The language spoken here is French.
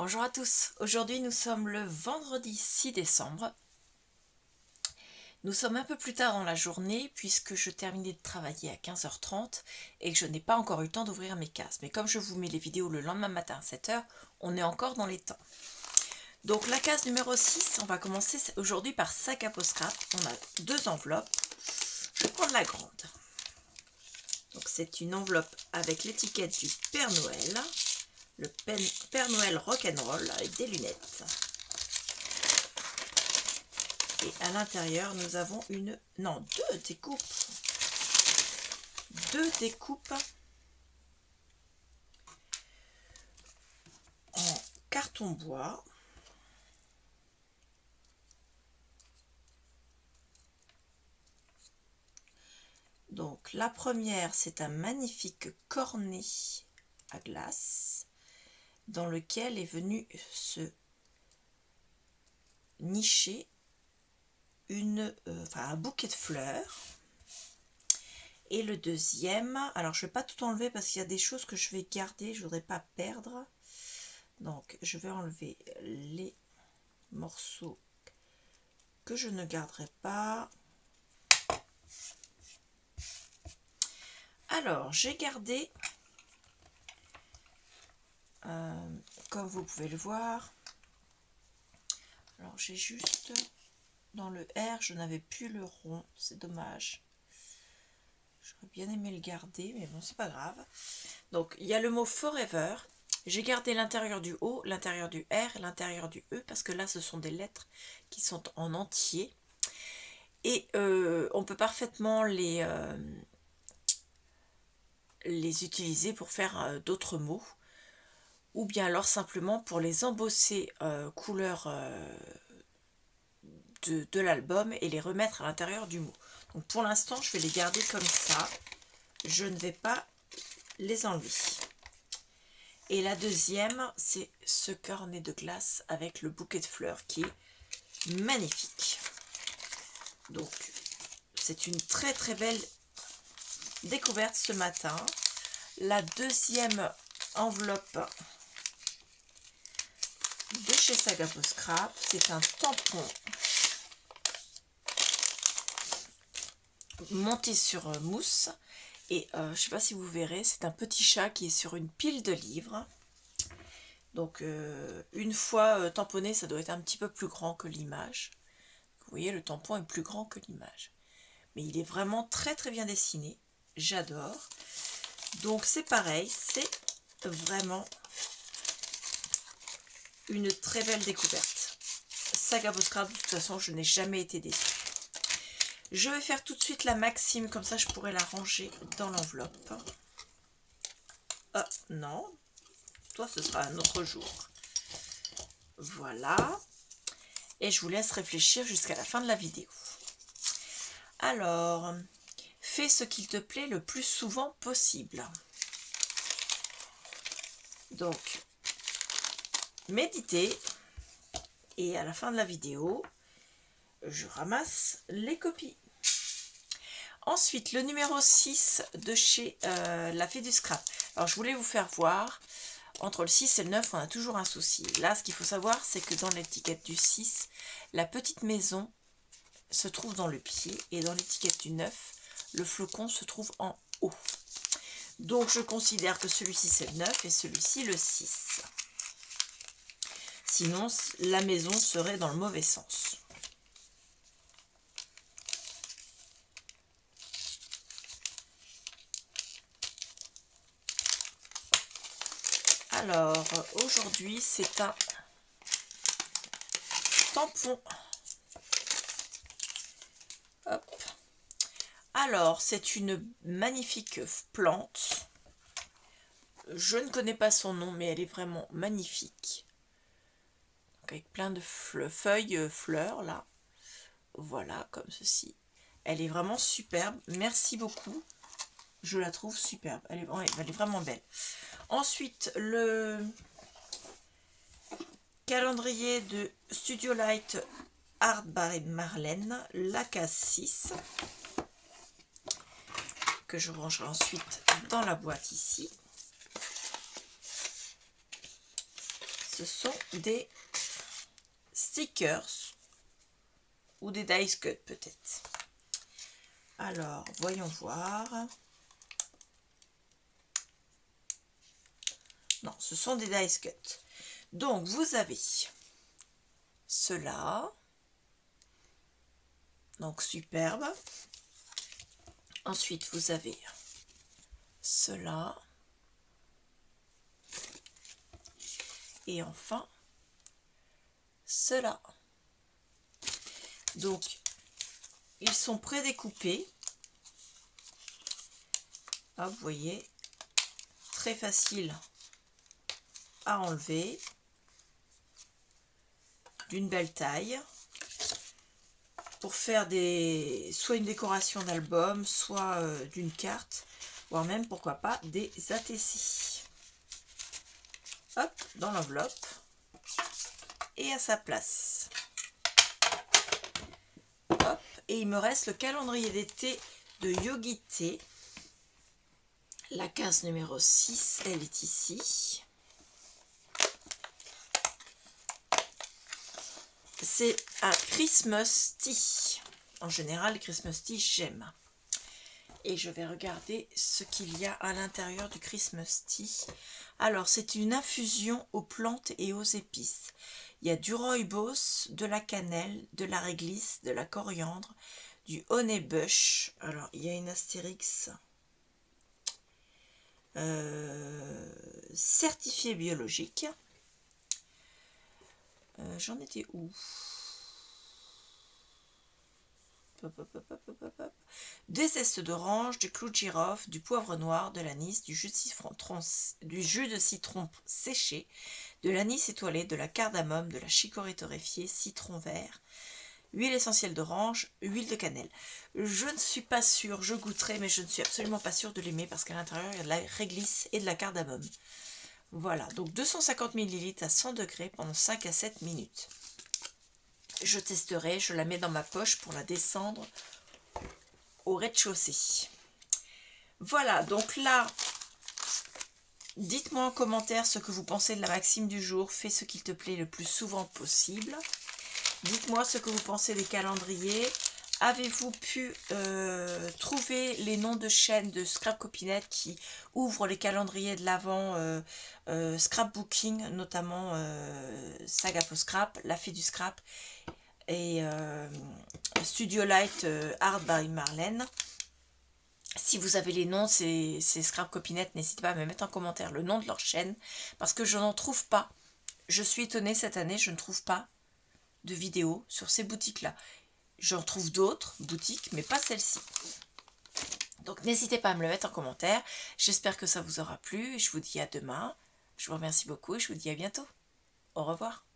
Bonjour à tous, aujourd'hui nous sommes le vendredi 6 décembre. Nous sommes un peu plus tard dans la journée puisque je terminais de travailler à 15h30 et que je n'ai pas encore eu le temps d'ouvrir mes cases. Mais comme je vous mets les vidéos le lendemain matin à 7h, on est encore dans les temps. Donc la case numéro 6, on va commencer aujourd'hui par sac à peau scrap. On a deux enveloppes. Je vais prendre la grande. Donc c'est une enveloppe avec l'étiquette du Père Noël. Le Père Noël rock'n'roll avec des lunettes. Et à l'intérieur, nous avons deux découpes. Deux découpes en carton bois. Donc la première, c'est un magnifique cornet à glace dans lequel est venu se nicher un bouquet de fleurs. Et le deuxième, alors je ne vais pas tout enlever parce qu'il y a des choses que je vais garder, je ne voudrais pas perdre. Donc je vais enlever les morceaux que je ne garderai pas. Alors j'ai gardé, comme vous pouvez le voir, alors j'ai juste dans le R, je n'avais plus le rond, c'est dommage. J'aurais bien aimé le garder, mais bon, c'est pas grave. Donc, il y a le mot Forever. J'ai gardé l'intérieur du O, l'intérieur du R, l'intérieur du E, parce que là, ce sont des lettres qui sont en entier. Et on peut parfaitement les utiliser pour faire d'autres mots. Ou bien alors simplement pour les embosser couleur de l'album et les remettre à l'intérieur du mot. Donc pour l'instant, je vais les garder comme ça. Je ne vais pas les enlever. Et la deuxième, c'est ce cornet de glace avec le bouquet de fleurs qui est magnifique. Donc, c'est une très très belle découverte ce matin. La deuxième enveloppe de chez Sac à peau scrap, c'est un tampon monté sur mousse. Et je ne sais pas si vous verrez, c'est un petit chat qui est sur une pile de livres. Donc une fois tamponné, ça doit être un petit peu plus grand que l'image. Vous voyez, le tampon est plus grand que l'image. Mais il est vraiment très très bien dessiné. J'adore. Donc c'est pareil, c'est vraiment une très belle découverte. Sac à peau scrap, de toute façon, je n'ai jamais été déçue. Je vais faire tout de suite la Maxime, comme ça je pourrais la ranger dans l'enveloppe. Ah non, toi ce sera un autre jour. Voilà. Et je vous laisse réfléchir jusqu'à la fin de la vidéo. Alors, fais ce qu'il te plaît le plus souvent possible. Donc, méditez. Et à la fin de la vidéo, je ramasse les copies. Ensuite, le numéro 6 de chez La Fée du Scrap. Alors, je voulais vous faire voir, entre le 6 et le 9, on a toujours un souci. Là, ce qu'il faut savoir, c'est que dans l'étiquette du 6, la petite maison se trouve dans le pied. Et dans l'étiquette du 9, le flocon se trouve en haut. Donc, je considère que celui-ci, c'est le 9 et celui-ci, le 6. Sinon, la maison serait dans le mauvais sens. Alors, aujourd'hui, c'est un tampon. Hop. Alors, c'est une magnifique plante. Je ne connais pas son nom, mais elle est vraiment magnifique. Donc, avec plein de feuilles, fleurs, là. Voilà, comme ceci. Elle est vraiment superbe. Merci beaucoup. Je la trouve superbe. Elle est vraiment belle. Ensuite, le calendrier de Studio Light Art by Marlène, la case 6, que je rangerai ensuite dans la boîte ici. ce sont des stickers ou des dice cut peut-être. Alors, voyons voir. Non, ce sont des dice cut. Donc, vous avez cela. Donc, superbe. Ensuite, vous avez cela. Et enfin, cela. Donc, ils sont prédécoupés. Ah, vous voyez, très facile à enlever, d'une belle taille, pour faire soit une décoration d'album, soit d'une carte, voire même, pourquoi pas, des ATC. Hop, dans l'enveloppe, et à sa place. Hop, et il me reste le calendrier d'été de Yogi-T. La case numéro 6, elle est ici. C'est un Christmas Tea. En général, les Christmas Tea, j'aime. Et je vais regarder ce qu'il y a à l'intérieur du Christmas Tea. Alors, c'est une infusion aux plantes et aux épices. Il y a du rooibos, de la cannelle, de la réglisse, de la coriandre, du honeybush. Alors, il y a une astérix certifié biologique. J'en étais où? Des zestes d'orange, du clou de girofle, du poivre noir, de l'anis, du jus de citron séché, de l'anis étoilé, de la cardamome, de la chicorée torréfiée, citron vert, huile essentielle d'orange, huile de cannelle. Je ne suis pas sûre, je goûterai, mais je ne suis absolument pas sûre de l'aimer parce qu'à l'intérieur, il y a de la réglisse et de la cardamome. Voilà, donc 250 ml à 100 degrés pendant 5 à 7 minutes. Je testerai, je la mets dans ma poche pour la descendre au rez-de-chaussée. Voilà, donc là, dites-moi en commentaire ce que vous pensez de la maxime du jour. Fais ce qu'il te plaît le plus souvent possible. Dites-moi ce que vous pensez des calendriers. Avez-vous pu trouver les noms de chaînes de Scrap Copinette qui ouvrent les calendriers de l'Avent, Scrapbooking, notamment Saga Post Scrap, La Fée du Scrap et Studio Light Art by Marlène. Si vous avez les noms, ces Scrap Copinette, n'hésitez pas à me mettre en commentaire le nom de leur chaîne parce que je n'en trouve pas. Je suis étonnée cette année, je ne trouve pas de vidéos sur ces boutiques-là. J'en trouve d'autres boutiques, mais pas celle-ci. Donc n'hésitez pas à me le mettre en commentaire. J'espère que ça vous aura plu. Je vous dis à demain. Je vous remercie beaucoup et je vous dis à bientôt. Au revoir.